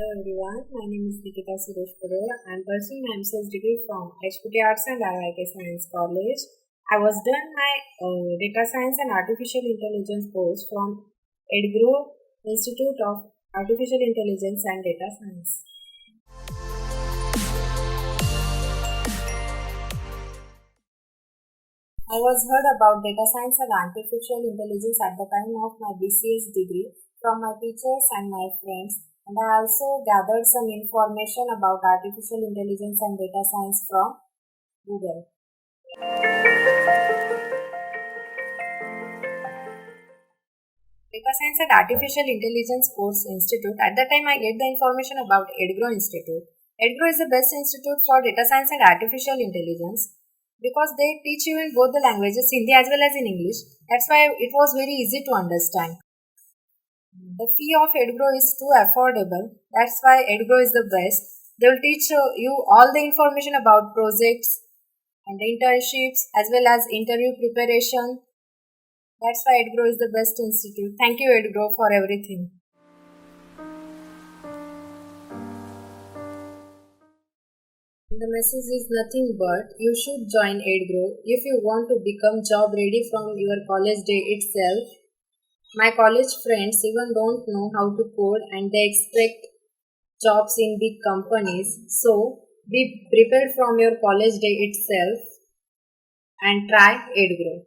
everyone, my name is Nikita Padol. I am pursuing my MCS degree from HPT Arts and RYK Science College. I was done my Data Science and Artificial Intelligence course from Edgrow Institute of Artificial Intelligence and Data Science. I was heard about data science and artificial intelligence at the time of my BCS degree from my teachers and my friends, and I also gathered some information about artificial intelligence and data science from Google. Data Science and Artificial Intelligence Course Institute. At the time I get the information about Edgrow Institute. Edgrow is the best institute for data science and artificial intelligence because they teach you in both the languages, Hindi as well as in English. That's why it was very easy to understand. The fee of Edgrow is too affordable. That's why Edgrow is the best. They will teach you all the information about projects and internships as well as interview preparation. That's why Edgrow is the best institute. Thank you, Edgrow, for everything. The message is nothing but you should join Edgrow if you want to become job ready from your college day itself. My college friends even don't know how to code and they expect jobs in big companies. So be prepared from your college day itself and try Edgrow.